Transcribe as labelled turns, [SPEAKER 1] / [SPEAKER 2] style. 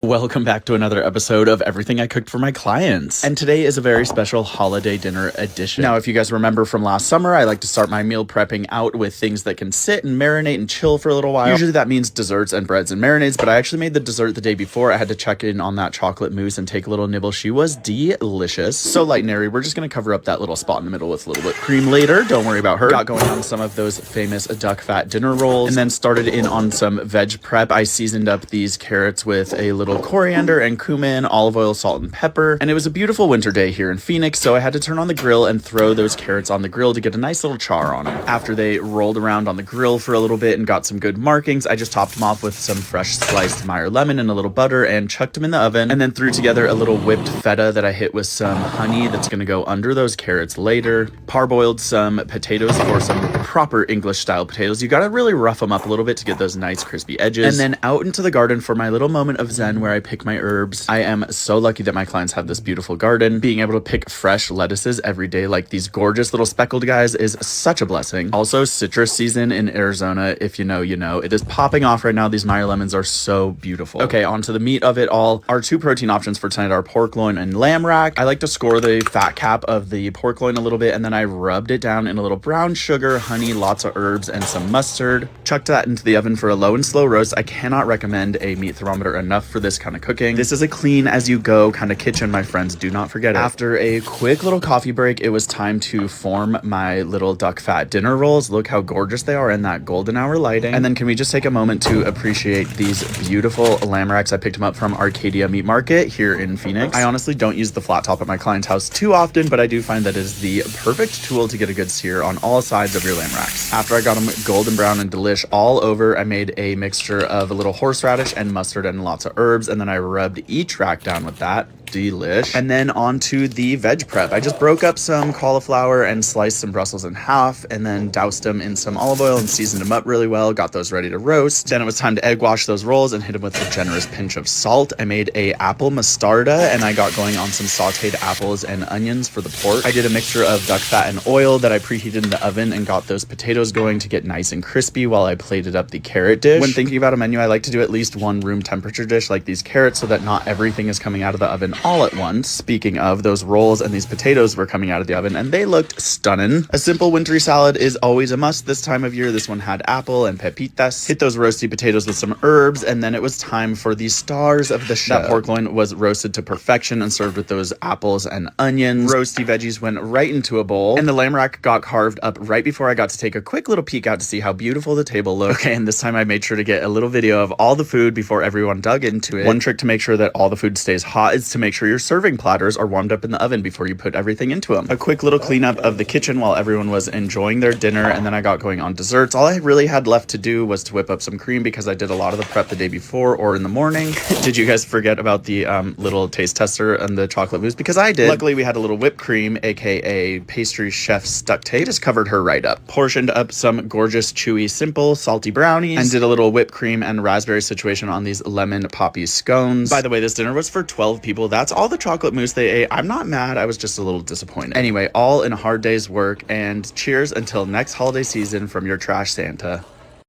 [SPEAKER 1] Welcome back to another episode of Everything I Cooked for My Clients. And today is a very special holiday dinner edition. Now, if you guys remember from last summer, I like to start my meal prepping out with things that can sit and marinate and chill for a little while. Usually that means desserts and breads and marinades, but I actually made the dessert the day before. I had to check in on that chocolate mousse and take a little nibble. She was delicious. So light and airy. We're just going to cover up that little spot in the middle with a little whipped cream later. Don't worry about her. Got going on some of those famous duck fat dinner rolls and then started in on some veg prep. I seasoned up these carrots with a little coriander and cumin, olive oil, salt, and pepper. And it was a beautiful winter day here in Phoenix, so I had to turn on the grill and throw those carrots on the grill to get a nice little char on them. After they rolled around on the grill for a little bit and got some good markings, I just topped them off with some fresh sliced Meyer lemon and a little butter and chucked them in the oven, and then threw together a little whipped feta that I hit with some honey that's going to go under those carrots later. Parboiled some potatoes for some proper English style potatoes. You got to really rough them up a little bit to get those nice crispy edges. And then out into the garden for my little moment of zen where I pick my herbs. I am so lucky that my clients have this beautiful garden. Being able to pick fresh lettuces every day like these gorgeous little speckled guys is such a blessing. Also, citrus season in Arizona, if you know, you know. It is popping off right now. These Meyer lemons are so beautiful. Okay, on to the meat of it all. Our two protein options for tonight are pork loin and lamb rack. I like to score the fat cap of the pork loin a little bit, and then I rubbed it down in a little brown sugar, honey, lots of herbs, and some mustard. Chucked that into the oven for a low and slow roast. I cannot recommend a meat thermometer enough for this kind of cooking. This is a clean as you go kind of kitchen, my friends. Do not forget it. After a quick little coffee break, it was time to form my little duck fat dinner rolls. Look how gorgeous they are in that golden hour lighting. And then can we just take a moment to appreciate these beautiful lamb racks? I picked them up from Arcadia Meat Market here in Phoenix. I honestly don't use the flat top at my client's house too often, but I do find that is the perfect tool to get a good sear on all sides of your lamb racks. After I got them golden brown and delish all over, I made a mixture of a little horseradish and mustard and lots of herbs, and then I rubbed each rack down with that. Delish. And then on to the veg prep. I just broke up some cauliflower and sliced some Brussels in half, and then doused them in some olive oil and seasoned them up really well. Got those ready to roast. Then it was time to egg wash those rolls and hit them with a generous pinch of salt. I made a apple mostarda, and I got going on some sauteed apples and onions for the pork. I did a mixture of duck fat and oil that I preheated in the oven and got those potatoes going to get nice and crispy while I plated up the carrot dish. When thinking about a menu, I like to do at least one room temperature dish like these carrots so that not everything is coming out of the oven all at once. Speaking of, those rolls and these potatoes were coming out of the oven and they looked stunning. A simple wintry salad is always a must this time of year. This one had apple and pepitas. Hit those roasty potatoes with some herbs, and then it was time for the stars of the show. That pork loin was roasted to perfection and served with those apples and onions. Roasty veggies went right into a bowl, and the lamb rack got carved up right before I got to take a quick little peek out to see how beautiful the table looked. Okay, and this time I made sure to get a little video of all the food before everyone dug into it. One trick to make sure that all the food stays hot is to make sure your serving platters are warmed up in the oven before you put everything into them. A quick little cleanup of the kitchen while everyone was enjoying their dinner, and then I got going on desserts. All I really had left to do was to whip up some cream because I did a lot of the prep the day before or in the morning. Did you guys forget about the little taste tester and the chocolate mousse? Because I did. Luckily, we had a little whipped cream, aka pastry chef's duct tape. Just covered her right up. Portioned up some gorgeous, chewy, simple, salty brownies, and did a little whipped cream and raspberry situation on these lemon poppy scones. By the way, this dinner was for 12 people. That's all the chocolate mousse they ate. I'm not mad. I was just a little disappointed. Anyway, all in a hard day's work, and cheers until next holiday season from your trash Santa.